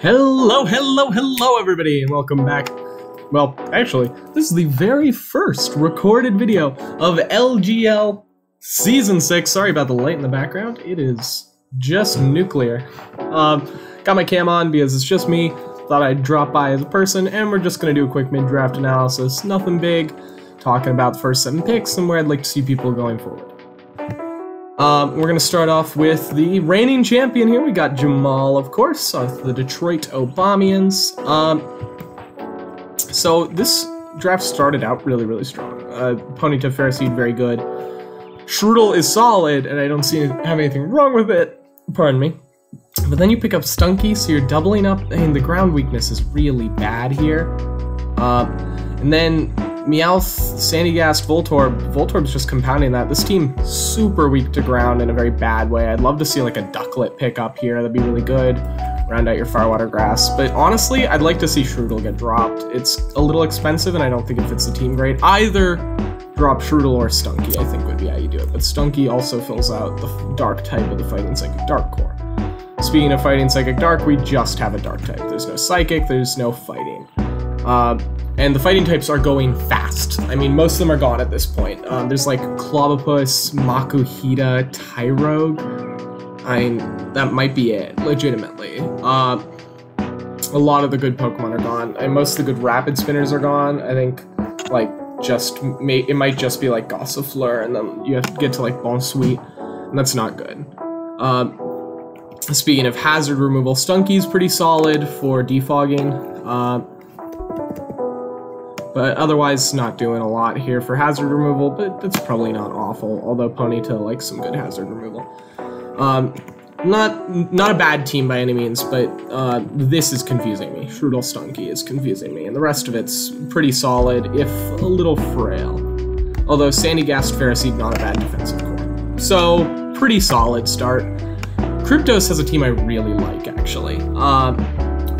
Hello everybody, and welcome back. Well, actually, this is the very first recorded video of LGL Season 6. Sorry about the light in the background. It is just nuclear. Got my cam on because it's just me. Thought I'd drop by as a person, and we're just going to do a quick mid-draft analysis. Nothing big. Talking about the first 7 picks and where I'd like to see people going forward. We're going to start off with the reigning champion here. We got Jamal, of course, the Detroit Obamians. So this draft started out really strong. Ponyta Ferroseed, very good. Strudel is solid, and I don't have anything wrong with it. Pardon me. But then you pick up Stunky, so you're doubling up, and the ground weakness is really bad here. And then Meowth, Sandygast, Voltorb's just compounding that. This team super weak to ground in a very bad way. I'd love to see like a Ducklet pick up here. That'd be really good. Round out your Firewater Grass. But honestly, I'd like to see Strudel get dropped. It's a little expensive, and I don't think it fits the team great. Either drop Strudel or Stunky, I think would be how you do it. But Stunky also fills out the dark type of the Fighting Psychic Dark core. Speaking of Fighting Psychic Dark, we just have a dark type. There's no Psychic, there's no Fighting. And the fighting types are going fast. I mean, most of them are gone at this point. There's like Clobopus, Makuhita, Tyrogue. I mean, that might be it, legitimately. A lot of the good Pokemon are gone. And most of the good Rapid Spinners are gone. I think, like, it might just be like Gossifleur, and then you have to get to like Bonsuite, and that's not good. Speaking of hazard removal, Stunky's pretty solid for defogging. But otherwise, not doing a lot here for hazard removal, but it's probably not awful, although Ponyta likes some good hazard removal. Not a bad team by any means, but this is confusing me. Strudel Stunky is confusing me, and the rest of it's pretty solid, if a little frail. Although Sandygast, Ferroseed, not a bad defensive core. So, pretty solid start. Kryptos has a team I really like, actually.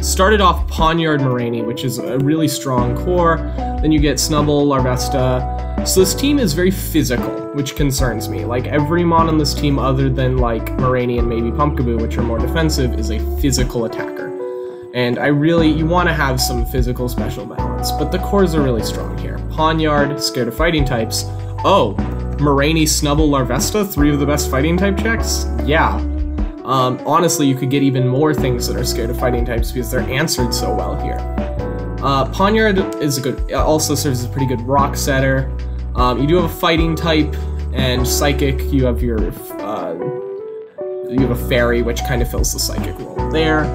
Started off Pawniard Moraine, which is a really strong core. Then you get Snubbull, Larvesta. So this team is very physical, which concerns me. Like, every mon on this team other than, like, Moraine and maybe Pumpkaboo, which are more defensive, is a physical attacker. And you want to have some physical special balance, but the cores are really strong here. Pawniard, scared of fighting types. Oh, Moraine, Snubbull, Larvesta, 3 of the best fighting type checks? Yeah. Honestly, you could get even more things that are scared of fighting types because they're answered so well here. Pawniard is also serves as a pretty good rock setter. You do have a fighting type, and psychic. You have a fairy, which kind of fills the psychic role there.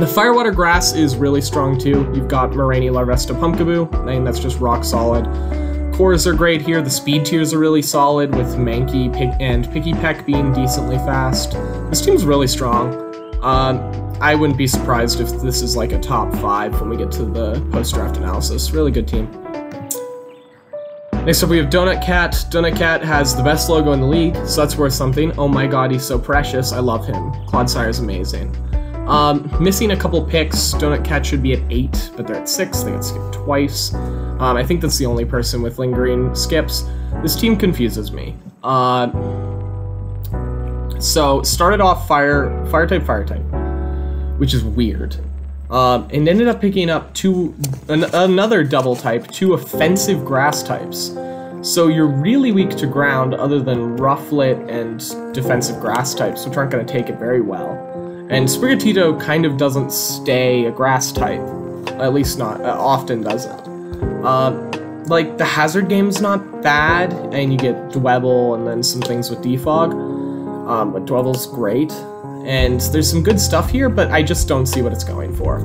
The Firewater Grass is really strong too. You've got Moraine, Larvesta, Pumpkaboo. I mean, that's just rock solid. Cores are great here. The speed tiers are really solid, with Mankey and Pikipek being decently fast. This team's really strong. I wouldn't be surprised if this is like a top 5 when we get to the post-draft analysis. Really good team. Next up, we have Donut Cat. Donut Cat has the best logo in the league, so that's worth something. Oh my god, he's so precious. I love him. Clodsire is amazing. Missing a couple picks. Donut Cat should be at 8, but they're at 6. They got skipped twice. I think that's the only person with lingering skips. This team confuses me. So, started off fire type, which is weird. And ended up picking up another double type, 2 offensive grass types. So you're really weak to ground other than Rufflet and defensive grass types, which aren't going to take it very well. And Sprigatito kind of doesn't stay a grass type. At least not, often doesn't. Like, the hazard game's not bad, and you get Dwebble and then some things with defog. But Dwebble's great. And there's some good stuff here, but I just don't see what it's going for.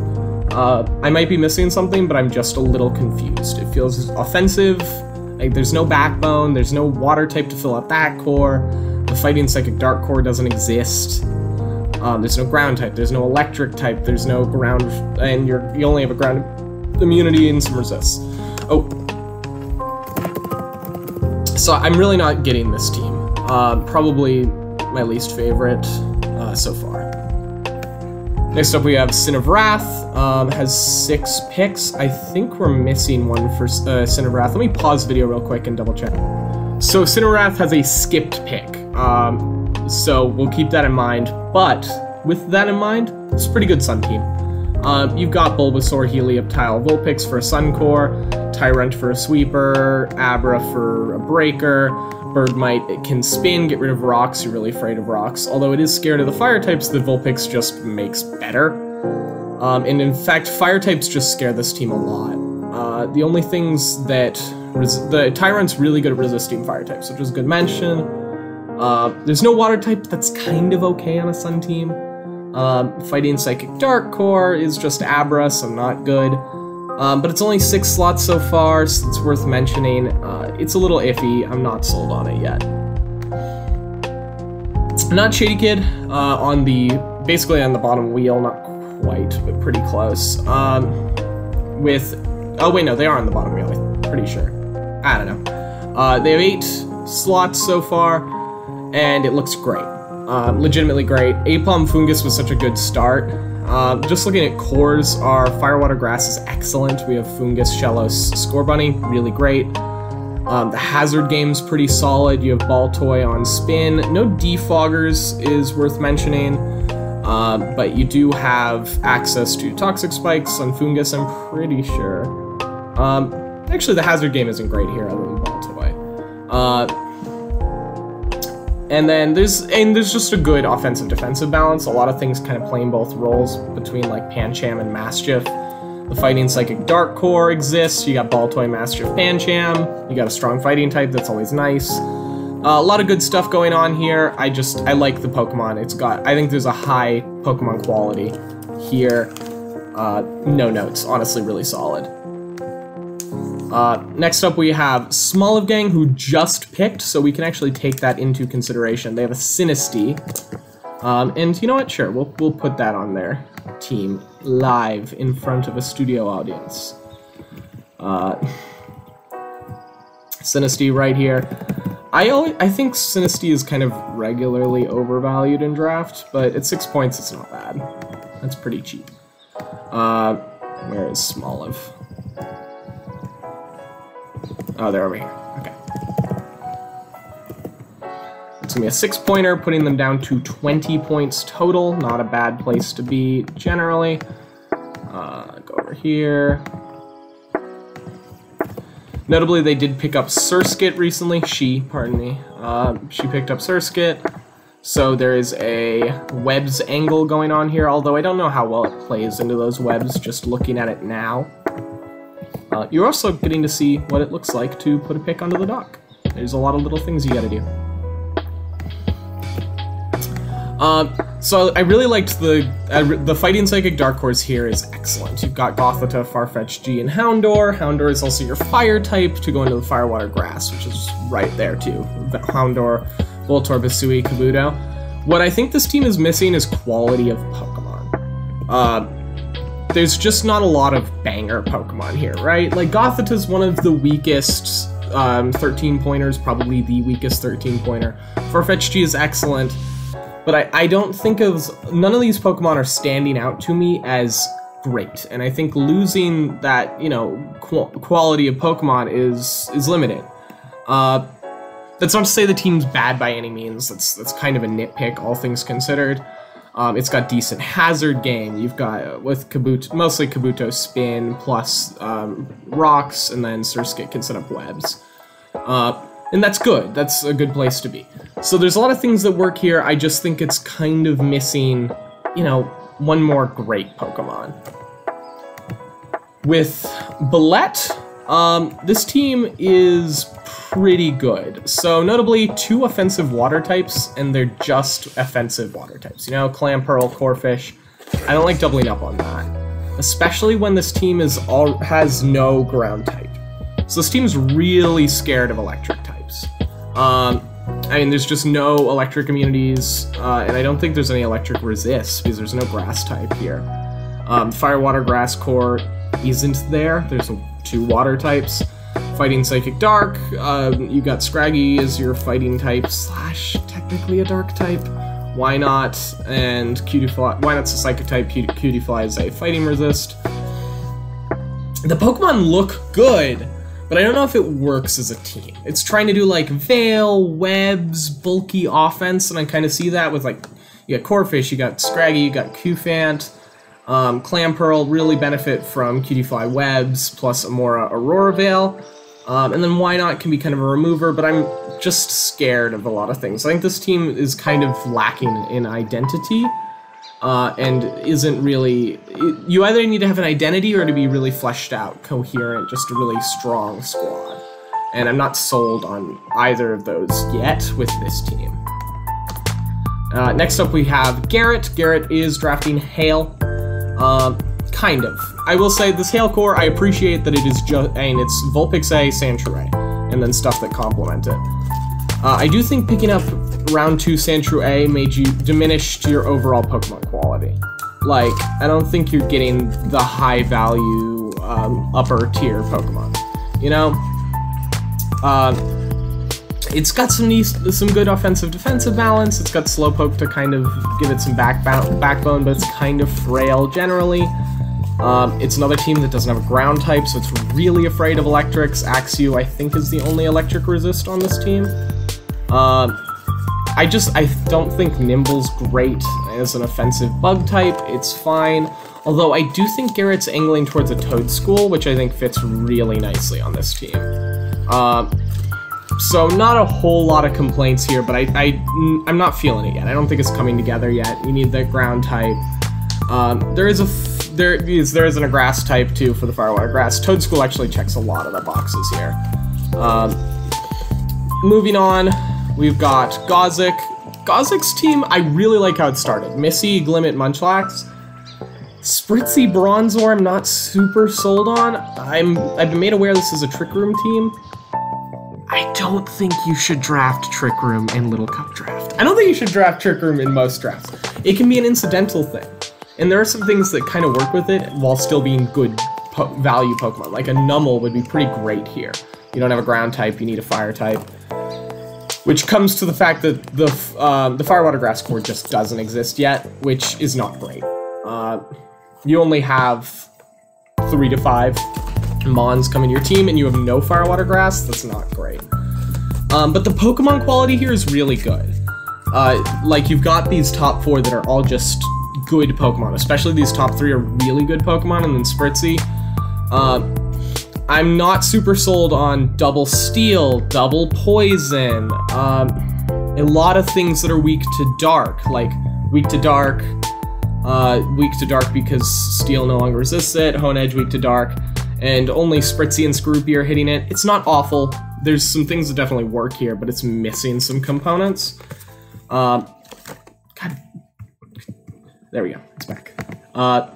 I might be missing something, but I'm just a little confused. It feels offensive, like there's no backbone, there's no water type to fill out that core, the Fighting Psychic Dark core doesn't exist. There's no ground type, there's no electric type, there's no ground, and you only have a ground immunity and some resists. Oh. So I'm really not getting this team. Probably my least favorite so far. Next up we have Sin of Wrath, has 6 picks. I think we're missing one for Sin of Wrath. Let me pause the video real quick and double check. So Sin of Wrath has a skipped pick. So we'll keep that in mind, but with that in mind, it's a pretty good Sun team. You've got Bulbasaur, Helioptile, Vulpix for a Sun Core, Tyrant for a Sweeper, Abra for a Breaker, Birdmite, it can spin, get rid of rocks, you're really afraid of rocks. Although it is scared of the fire types, the Vulpix just makes better. And in fact, fire types just scare this team a lot. The only things that... the Tyrant's really good at resisting fire types, which is a good mention. There's no water type, that's kind of okay on a Sun team. Fighting Psychic Dark Core is just Abra, so not good. But it's only 6 slots so far, so it's worth mentioning. It's a little iffy, I'm not sold on it yet. Not Shady Kid, basically on the bottom wheel, not quite, but pretty close. Oh wait, no, they are on the bottom wheel, I'm pretty sure. I don't know. They have 8 slots so far, and it looks great. Legitimately great. Apom Fungus was such a good start. Just looking at cores, our Firewater Grass is excellent. We have Fungus, Shellos, Scorbunny, really great. The Hazard game's pretty solid. You have Baltoy on spin. No Defoggers is worth mentioning, but you do have access to Toxic Spikes on Fungus, I'm pretty sure. Actually, the Hazard game isn't great here, other than Baltoy. And then there's just a good offensive-defensive balance. A lot of things kind of playing both roles between like Pancham and Mastiff. The Fighting Psychic Dark Core exists. You got Baltoy, Mastiff, Pancham. You got a strong fighting type. That's always nice. A lot of good stuff going on here. I like the Pokemon. I think there's a high Pokemon quality here. No notes. Honestly, really solid. Next up we have Smoliv who just picked, so we can actually take that into consideration. They have a Sinistea, and you know what? Sure, we'll put that on their team live in front of a studio audience. Sinistea right here. I think Sinistea is kind of regularly overvalued in draft, but at 6 points it's not bad. That's pretty cheap. Where is Smoliv? Oh, they're over here. Okay. It's gonna be a 6-pointer, putting them down to 20 points total. Not a bad place to be, generally. Go over here. Notably, they did pick up Surskit recently. Pardon me. She picked up Surskit. So there is a webs angle going on here, although I don't know how well it plays into those webs, just looking at it now. You're also getting to see what it looks like to put a pick onto the dock. There's a lot of little things you gotta do. So I really liked the Fighting Psychic Dark Horse here is excellent. You've got Gothita, Farfetch'd, G, and Houndour. Houndour is also your fire type to go into the Firewater Grass, which is right there too. Houndour, Voltorb, Hisui, Kabuto. What I think this team is missing is quality of Pokemon. There's just not a lot of banger Pokemon here, right? Like, Gothita's one of the weakest 13-pointers, probably the weakest 13-pointer. Farfetch'd is excellent, but I don't think none of these Pokemon are standing out to me as great, and I think losing that, you know, quality of Pokemon is limited. That's not to say the team's bad by any means. That's kind of a nitpick, all things considered. It's got decent hazard game. You've got, with Kabuto, mostly Kabuto spin, plus rocks, and then Surskit can set up webs. And that's good. That's a good place to be. So there's a lot of things that work here. I just think it's kind of missing, you know, one more great Pokemon. With Bullet, this team is pretty good. So notably, 2 offensive water types, and they're just offensive water types. You know, Clamperl, Corphish. I don't like doubling up on that, especially when this team has no ground type. So this team's really scared of electric types. I mean, there's just no electric immunities, and I don't think there's any electric resists because there's no grass type here. Fire, Water, Grass core isn't there. There's 2 water types. Fighting Psychic Dark, you got Scraggy as your fighting type / technically a dark type. Why not? And Cutiefly, why not's a psychic type? Cutiefly is a fighting resist. The Pokemon look good, but I don't know if it works as a team. It's trying to do like Veil, Webs, bulky offense, and I kind of see that with like, You got Corphish, you got Scraggy, you got Cufant. Clamperl really benefit from Cutie-Fly Webs, plus Amora Aurora Veil. And then Wynot can be kind of a remover, but I'm just scared of a lot of things. I think this team is kind of lacking in identity, and isn't really... You either need to have an identity or to be really fleshed out, coherent, just a really strong squad. And I'm not sold on either of those yet with this team. Next up we have Garrett. Garrett is drafting Hail. Kind of. I will say this Hail core, I appreciate that it is just, I mean, it's Vulpix A, Sandshrew A, and then stuff that complement it. I do think picking up round 2 Sandshrew A made you diminished your overall Pokemon quality. Like, I don't think you're getting the high value, upper tier Pokemon. You know? It's got some good offensive defensive balance. It's got Slowpoke to kind of give it some backbone, but it's kind of frail generally. It's another team that doesn't have a ground type, so it's really afraid of electrics. Axew, I think, is the only electric resist on this team. I don't think Nimble's great as an offensive bug type. It's fine. Although I do think Garrett's angling towards a Toedscool, which I think fits really nicely on this team. So not a whole lot of complaints here, but I'm not feeling it yet. I don't think it's coming together yet. You need that ground type. There isn't a grass type too for the Firewater Grass. Toedscool actually checks a lot of the boxes here. Moving on, we've got Gauzik. Gauzik's team, I really like how it started. Missy, Glimmet, Munchlax. Spritzy, Bronzor, I'm not super sold on. I've been made aware this is a Trick Room team. I don't think you should draft Trick Room in Little Cup Draft. I don't think you should draft Trick Room in most drafts. It can be an incidental thing. And there are some things that kind of work with it while still being good value Pokemon. Like a Numel would be pretty great here. You don't have a ground type, you need a fire type. Which comes to the fact that the Firewater Grass core just doesn't exist yet, which is not great. You only have 3 to 5 Mons come in your team, and you have no Firewater Grass. That's not great. But the Pokemon quality here is really good. Like, you've got these top 4 that are all just good Pokemon, especially these top 3 are really good Pokemon, and then Spritzy. I'm not super sold on Double Steel, Double Poison, a lot of things that are weak to Dark, like weak to Dark because Steel no longer resists it, Honedge weak to Dark, and only Spritzy and Scroopy are hitting it. It's not awful. There's some things that definitely work here, but it's missing some components. God. There we go. It's back. But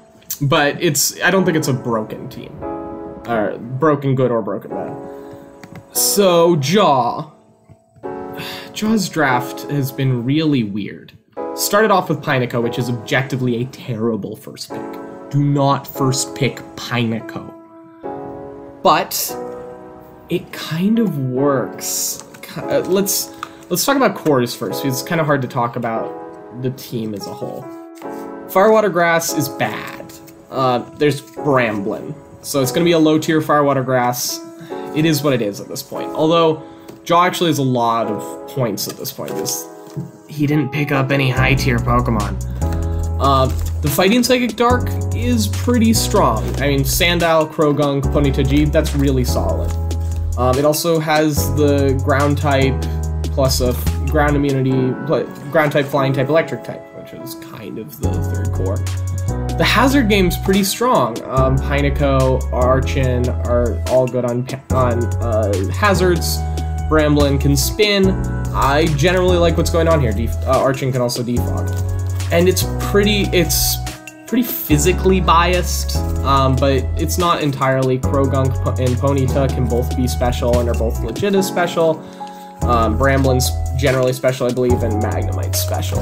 I don't think it's a broken team. Broken good or broken bad. So, Jaw's draft has been really weird. Started off with Pineco, which is objectively a terrible first pick. Do not first pick Pineco. But it kind of works. Let's talk about cores first, because it's kind of hard to talk about the team as a whole. Firewater Grass is bad. There's Bramblin, so it's going to be a low-tier Firewater Grass. It is what it is at this point. Although, Jaw actually has a lot of points at this point, because he didn't pick up any high-tier Pokemon. The Fighting Psychic Dark is pretty strong. I mean, Sandile, Krogunk, Ponyta, that's really solid. It also has the Ground type, plus a Ground immunity, Ground type, Flying type, Electric type, which is kind of the third core. The Hazard game's pretty strong. Pineco, Archon are all good on hazards. Bramblin can spin. I generally like what's going on here. Archon can also defog. And it's pretty physically biased, but it's not entirely. Krogunk and Ponyta can both be special and are both legit as special. Bramblin's generally special, I believe, and Magnemite's special.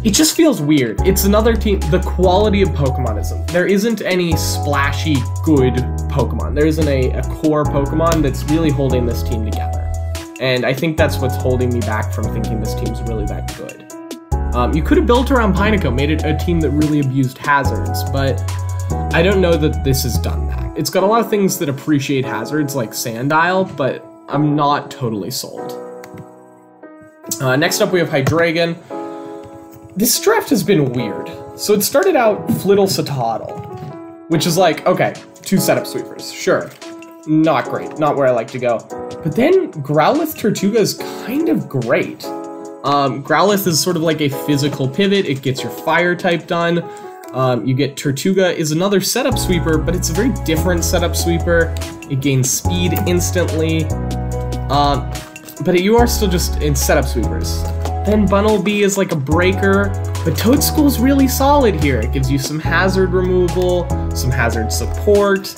It just feels weird. It's another team. The quality of Pokemonism. There isn't any splashy, good Pokemon. There isn't a core Pokemon that's really holding this team together. And I think that's what's holding me back from thinking this team's really that good. You could have built around Pineco, made it a team that really abused hazards, but I don't know that this has done that. It's got a lot of things that appreciate hazards, like Sandile, but I'm not totally sold. Next up, we have Hydreigon. This draft has been weird. So it started out Flittle Satotl, which is like, okay, 2 setup sweepers, sure. Not great, not where I like to go. But then Growlithe Tortuga is kind of great. Growlithe is sort of like a physical pivot. It gets your fire type done. You get Tortuga is another setup sweeper, but it's a very different setup sweeper. It gains speed instantly. But you are still just in setup sweepers. Then Bunnelby is like a breaker, but Toadschool's really solid here. It gives you some hazard removal, some hazard support.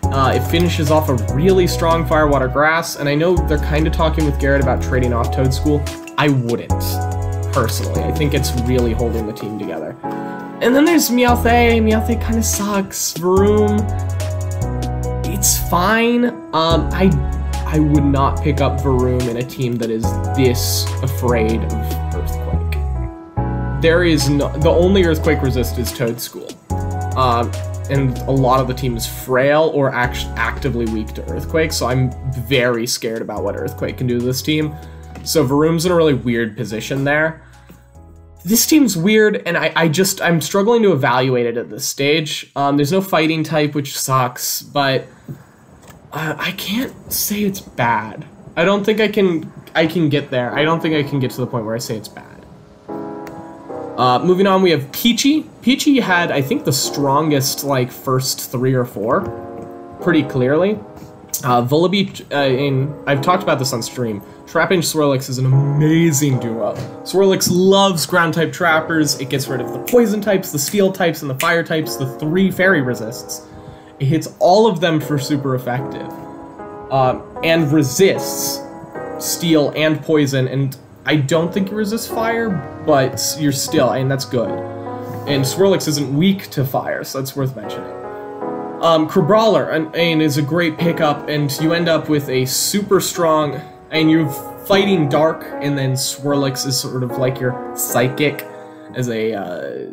It finishes off a really strong Fire, Water, Grass, and I know they're kind of talking with Garrett about trading off Toadschool. I wouldn't, personally. I think it's really holding the team together. And then there's Meowth. Meowth kind of sucks. Vroom, it's fine. I would not pick up Vroom in a team that is this afraid of Earthquake. There is no, the only Earthquake resist is Toadschool. And a lot of the team is frail or actively weak to Earthquake, so I'm very scared about what Earthquake can do to this team. So Vroom's in a really weird position there. This team's weird, and I'm struggling to evaluate it at this stage. There's no fighting type, which sucks, but I can't say it's bad. I don't think I can get there. I don't think I can get to the point where I say it's bad. Moving on, we have Peachy. Peachy had, I think, the strongest, like, first 3 or 4, pretty clearly. Vullaby, I've talked about this on stream. Trapinch Swirlix is an amazing duo. Swirlix loves ground-type trappers. It gets rid of the poison types, the steel types, and the fire types, the 3 fairy resists. It hits all of them for super effective. And resists steel and poison, and I don't think you resist fire, but you're still, and that's good. And Swirlix isn't weak to fire, so that's worth mentioning. Crabrawler and is a great pickup, and you end up with a super strong, and you're fighting dark, and then Swirlix is sort of like your psychic as a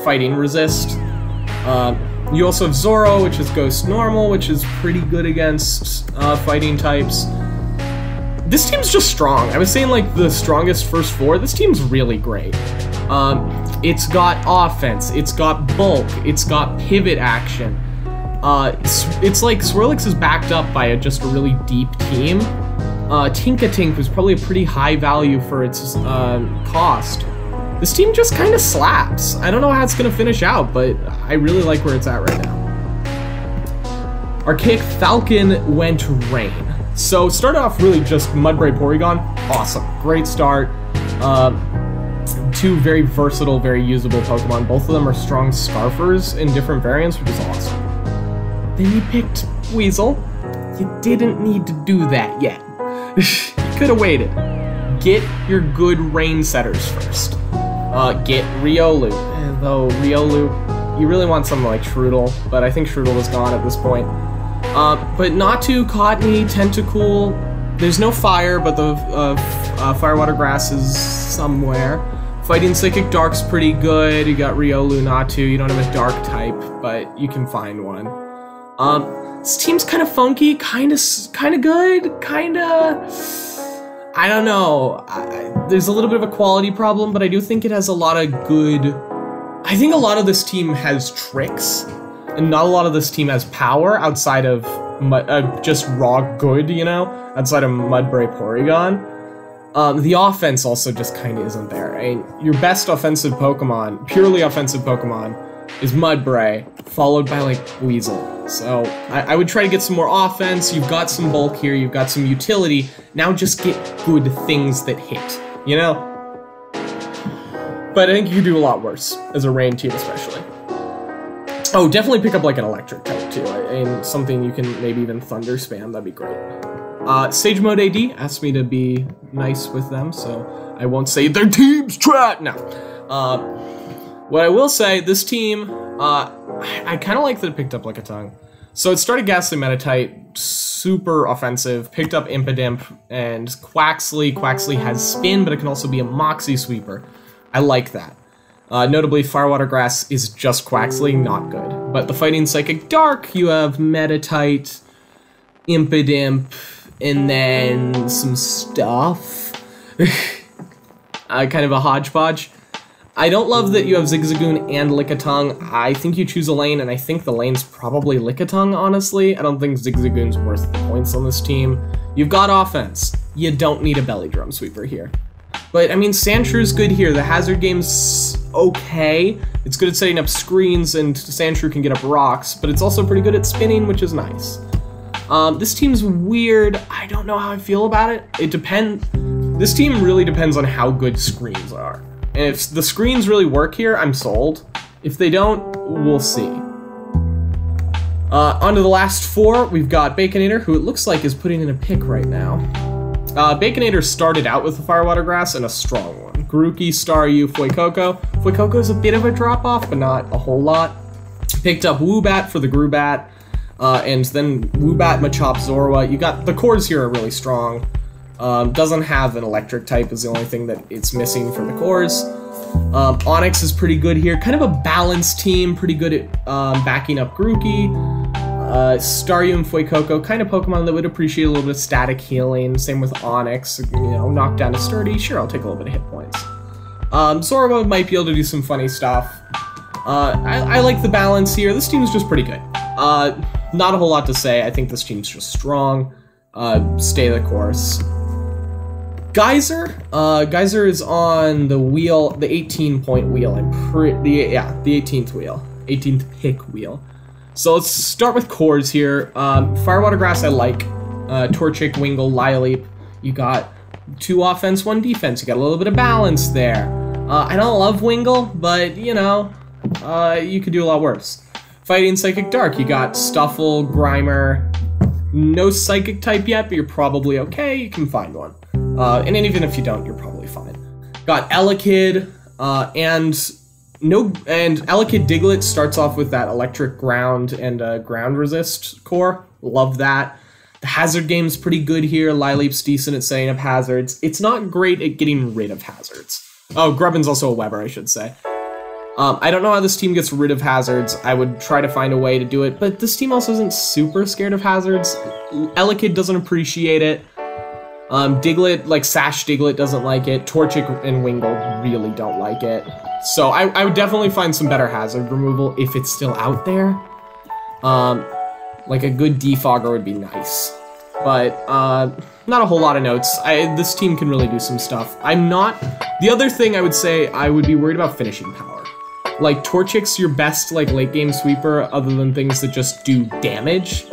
fighting resist. You also have Zoro, which is Ghost Normal, which is pretty good against fighting types. This team's just strong. I was saying like the strongest first 4. This team's really great. It's got offense, it's got bulk, it's got pivot action. It's like Swirlix is backed up by just a really deep team. Tinkatink was probably a pretty high value for its cost. This team just kind of slaps. I don't know how it's going to finish out, but I really like where it's at right now. Archaic Falcon went Rain. So started off really just Mudbray Porygon. Awesome. Great start. 2 very versatile, very usable Pokemon. Both of them are strong Scarfers in different variants, which is awesome. Then you picked Weasel. You didn't need to do that yet. You could have waited. Get your good rain setters first. Get Riolu. Though Riolu, you really want something like Shroodle, but I think Shroodle is gone at this point. But Natu, Cottonee, Tentacool. There's no fire, but the Fire, Water, Grass is somewhere. Fighting Psychic Dark's pretty good. You got Riolu, Natu. You don't have a Dark type, but you can find one. This team's kind of funky, kind of good, kind of... I don't know. There's a little bit of a quality problem, but I do think it has a lot of good... I think a lot of this team has tricks, and not a lot of this team has power outside of just raw good, you know? Outside of Mudbray Porygon. The offense also just kind of isn't there. I mean, your best offensive Pokemon, purely offensive Pokemon, is Mudbray, followed by, like, Weasel. So, I would try to get some more offense. You've got some bulk here, you've got some utility. Now just get good things that hit, you know? But I think you could do a lot worse, as a rain team especially. Oh, definitely pick up, like, an electric type, too. And something you can maybe even thunder spam, that'd be great. Sage Mode AD asked me to be nice with them, so I won't say their team's trash. No. What I will say, this team, I kind of like that it picked up like a tongue. So it started Ghastly Meditite, super offensive, picked up Impidimp, and Quaxly. Quaxly has spin, but it can also be a Moxie Sweeper. I like that. Notably, Fire, Water, Grass is just Quaxly, not good. But the Fighting Psychic Dark, you have Meditite, Impidimp, and then some stuff. Kind of a hodgepodge. I don't love that you have Zigzagoon and Lickitung. I think you choose a lane, and I think the lane's probably Lickitung, honestly. I don't think Zigzagoon's worth the points on this team. You've got offense. You don't need a belly drum sweeper here. But, I mean, Sandshrews good here. The hazard game's okay. It's good at setting up screens, and Sandshrew can get up rocks, but it's also pretty good at spinning, which is nice. This team's weird. I don't know how I feel about it. It depends. This team really depends on how good screens are. And if the screens really work here, I'm sold. If they don't, we'll see. On to the last four, we've got Baconator, who it looks like is putting in a pick right now. Baconator started out with the Firewater Grass and a strong one. Grookey, Staryu, Fuecoco. Fuecoco's a bit of a drop-off, but not a whole lot. Picked up Woobat for the Grubat, and then Woobat, Machop, Zorua. You got, the cores here are really strong. Doesn't have an electric type is the only thing that it's missing for the cores. Onix is pretty good here. Kind of a balanced team, pretty good at backing up Grookey. Staryu and Fuecoco, kind of Pokemon that would appreciate a little bit of static healing. Same with Onix, you know, knock down a Sturdy. Sure, I'll take a little bit of hit points. Zorua might be able to do some funny stuff. I like the balance here. This team's just pretty good. Not a whole lot to say. I think this team's just strong. Stay the course. Geyser? Geyser is on the wheel, the 18-point wheel. The 18th wheel. 18th pick wheel. So let's start with cores here. Firewater Grass I like. Torchic, Wingull, Lileep. You got 2 offense, 1 defense. You got a little bit of balance there. I don't love Wingull, but, you know, you could do a lot worse. Fighting Psychic Dark, you got Stuffle, Grimer. No Psychic type yet, but you're probably okay. You can find one. And even if you don't, you're probably fine. Got Elekid, and Elekid Diglett starts off with that electric ground and ground resist core. Love that. The hazard game's pretty good here. Lileep's decent at setting up hazards. It's not great at getting rid of hazards. Oh, Grubbin's also a Weber, I should say. I don't know how this team gets rid of hazards. I would try to find a way to do it, but this team also isn't super scared of hazards. Elekid doesn't appreciate it. Diglett, like Sash Diglett doesn't like it. Torchic and Wingull really don't like it. So I would definitely find some better hazard removal if it's still out there. Like a good defogger would be nice. But not a whole lot of notes. This team can really do some stuff. The other thing I would say, I would be worried about finishing power. Like, Torchic's your best, like, late game sweeper other than things that just do damage.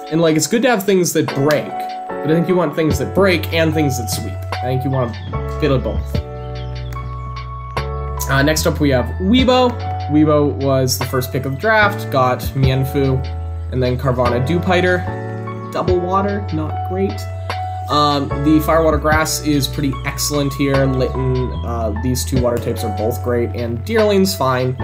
And, like, it's good to have things that break, but I think you want things that break and things that sweep. I think you want a bit of both. Next up we have Weebo. Weebo was the first pick of the draft, got Mienfoo, and then Carvanha Dewpider. Double water, not great. The Firewater Grass is pretty excellent here. Litten, these 2 water types are both great, and Deerling's fine.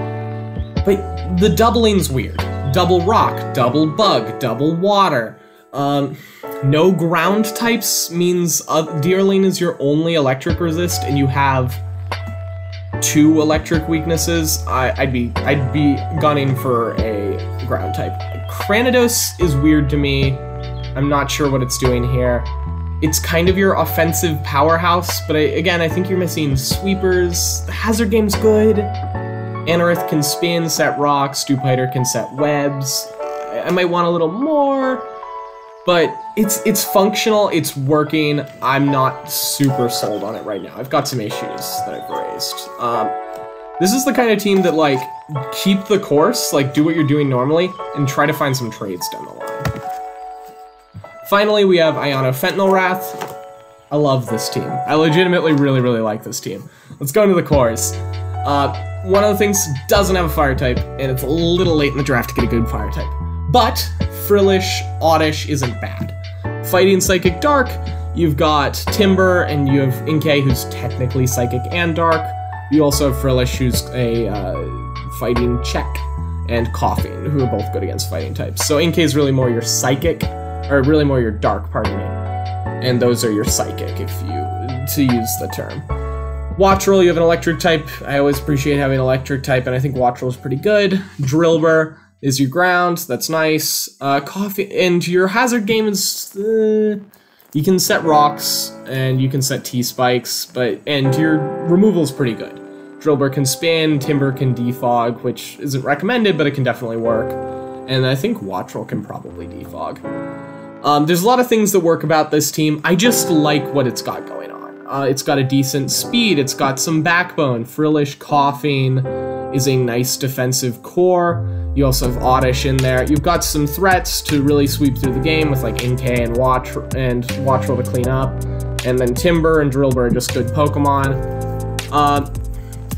But the doubling's weird. Double rock, double bug, double water. No ground types means Deerling is your only electric resist, and you have 2 electric weaknesses. I'd be gunning for a ground type. Cranidos is weird to me. I'm not sure what it's doing here. It's kind of your offensive powerhouse, but again, I think you're missing sweepers. The hazard game's good. Anorith can spin, set rocks. Dewpider can set webs. I might want a little more, but it's functional, it's working. I'm not super sold on it right now. I've got some issues that I've raised. This is the kind of team that, like, keep the course, like, do what you're doing normally, and try to find some trades down the line. Finally, we have Iono Fentanyl Wrath. I love this team. I legitimately really, really like this team. Let's go into the cores. One of the things doesn't have a fire type, and it's a little late in the draft to get a good fire type. But Frillish, Oddish isn't bad. Fighting Psychic Dark, you've got Timber, and you have Inkay, who's technically Psychic and Dark. You also have Frillish, who's a Fighting Check, and Coughing, who are both good against fighting types. So Inkay is really more your Psychic, or really more your Dark, pardon me. And those are your Psychic, to use the term. Wattrel, you have an electric type. I always appreciate having an electric type, and I think Wattrel is pretty good. Drillbur is your ground, that's nice. Coffee, and your hazard game is, you can set rocks, and you can set T-spikes, and your removal is pretty good. Drillbur can spin, Timber can defog, which isn't recommended, but it can definitely work. And I think Wattrel can probably defog. There's a lot of things that work about this team. I just like what it's got going on. It's got a decent speed, it's got some backbone. Frillish, Coughing is a nice defensive core. You also have Oddish in there. You've got some threats to really sweep through the game with like Inkay and Wattrel to clean up. And then Timber and Drillbur are just good Pokemon.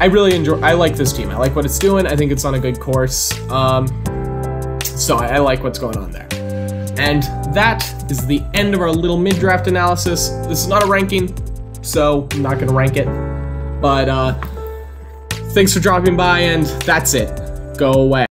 I like this team. I like what it's doing. I think it's on a good course. So I like what's going on there. And that is the end of our little mid-draft analysis. This is not a ranking, so I'm not going to rank it. But thanks for dropping by, and that's it. Go away.